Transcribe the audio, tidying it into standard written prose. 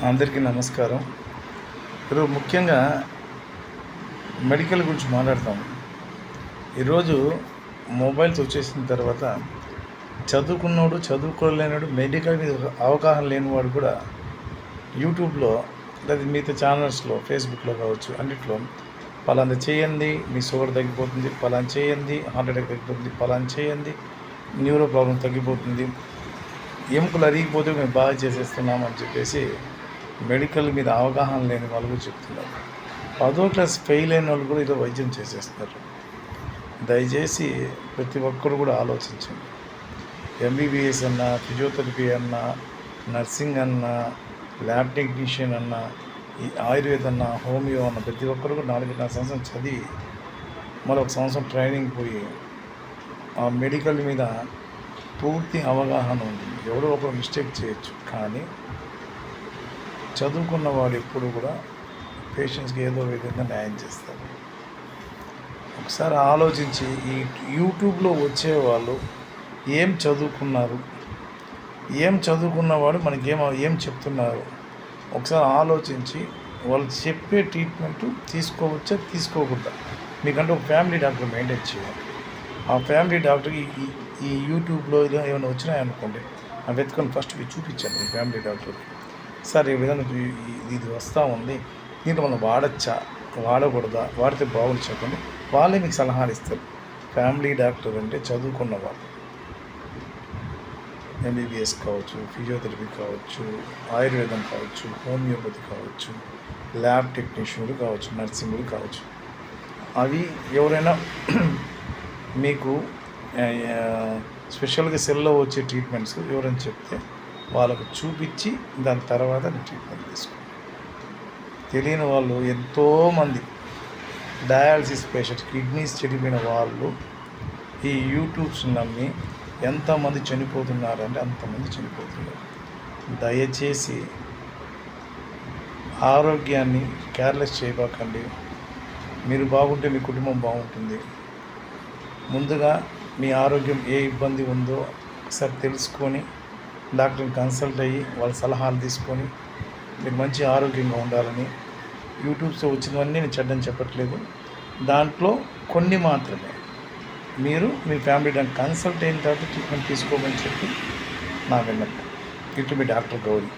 అందరికీ నమస్కారం. ఈరోజు ముఖ్యంగా మెడికల్ గురించి మాట్లాడతాం. ఈరోజు మొబైల్స్ వచ్చేసిన తర్వాత చదువుకున్నోడు, చదువుకోలేనోడు, మెడికల్ మీద అవగాహన లేనివాడు కూడా యూట్యూబ్లో లేదా మిగతా ఛానల్స్లో, ఫేస్బుక్లో కావచ్చు, అన్నిట్లో పలానా చేయండి మీ షుగర్ తగ్గిపోతుంది, పలానా చేయండి హార్ట్ అటాక్ తగ్గిపోతుంది, పలానా చేయండి న్యూరో ప్రాబ్లం తగ్గిపోతుంది, ఎముకలు అరిగిపోతే మేము బాగా చేసేస్తున్నాం అని చెప్పేసి మెడికల్ మీద అవగాహన లేని వాళ్ళు కూడా చెప్తున్నారు. 10వ క్లాస్ ఫెయిల్ అయిన వాళ్ళు కూడా ఈరోజు వైద్యం చేసేస్తున్నారు. దయచేసి ప్రతి ఒక్కరు కూడా ఆలోచించండి. ఎంబీబీఎస్ అన్నా, ఫిజియోథెరపీ అన్నా, నర్సింగ్ అన్నా, ల్యాబ్ టెక్నీషియన్ అన్నా, ఈ ఆయుర్వేద అన్నా, హోమియో అన్న ప్రతి ఒక్కరు కూడా 4.5 సంవత్సరం చదివి మరొక సంవత్సరం ట్రైనింగ్ పోయి ఆ మెడికల్ మీద పూర్తి అవగాహన ఉంటుంది. ఎవరో ఒకరు మిస్టేక్ చేయొచ్చు, కానీ చదువుకున్నవాడు ఎప్పుడు కూడా పేషెంట్స్కి ఏదో విధంగా న్యాయం చేస్తారు. ఒకసారి ఆలోచించి ఈ యూట్యూబ్లో వచ్చేవాళ్ళు ఏం చదువుకున్నారు, ఏం చదువుకున్నవాడు మనకి ఏం చెప్తున్నారు ఒకసారి ఆలోచించి వాళ్ళు చెప్పే ట్రీట్మెంట్ తీసుకోవచ్చా తీసుకోకూడదా, మీకంటే ఒక ఫ్యామిలీ డాక్టర్ మెయింటైన్ చేయాలి. ఆ ఫ్యామిలీ డాక్టర్కి ఈ యూట్యూబ్లో ఏమైనా వచ్చినాయనుకోండి, ఆ వెతుకొని ఫస్ట్ చూపించండి మీ ఫ్యామిలీ డాక్టర్కి. సార్ ఈ విధంగా ఇది వస్తూ ఉంది, దీంట్లో మనం వాడచ్చా వాడకూడదా, వాడితే బాగుంది చెప్పండి, వాళ్ళే మీకు సలహాలు ఇస్తారు. ఫ్యామిలీ డాక్టర్ అంటే చదువుకున్న వాళ్ళు, ఎంబీబీఎస్ కావచ్చు, ఫిజియోథెరపీ కావచ్చు, ఆయుర్వేదం కావచ్చు, హోమియోపతి కావచ్చు, ల్యాబ్ టెక్నీషియన్లు కావచ్చు, నర్సింగ్లు కావచ్చు. అవి ఎవరైనా మీకు స్పెషల్గా సెల్లో వచ్చే ట్రీట్మెంట్స్ ఎవరైనా చెప్తే వాళ్ళకు చూపించి దాని తర్వాత ట్రీట్మెంట్ తీసుకోండి. తెలియని వాళ్ళు ఎంతోమంది డయాలసిస్ పేషెంట్స్, కిడ్నీస్ చెడిపోయిన వాళ్ళు ఈ యూట్యూబ్స్ నమ్మి ఎంతమంది చనిపోతున్నారంటే అంతమంది చనిపోతున్నారు. దయచేసి ఆరోగ్యాన్ని కేర్లెస్ చేయబాకండి. మీరు బాగుంటే మీ కుటుంబం బాగుంటుంది. ముందుగా మీ ఆరోగ్యం ఏ ఇబ్బంది ఉందో ఒకసారి తెలుసుకొని డాక్టర్ని కన్సల్ట్ అయ్యి వాళ్ళ సలహాలు తీసుకొని మీరు మంచి ఆరోగ్యంగా ఉండాలని. యూట్యూబ్స్లో వచ్చినవన్నీ నేను చెడ్డని చెప్పట్లేదు, దాంట్లో కొన్ని మాత్రమే. మీరు మీ ఫ్యామిలీ డాక్టర్ కన్సల్ట్ అయిన తర్వాత ట్రీట్మెంట్ తీసుకోమని చెప్పి నా విన్నపం. ఇటు మీ డాక్టర్ గౌరీ.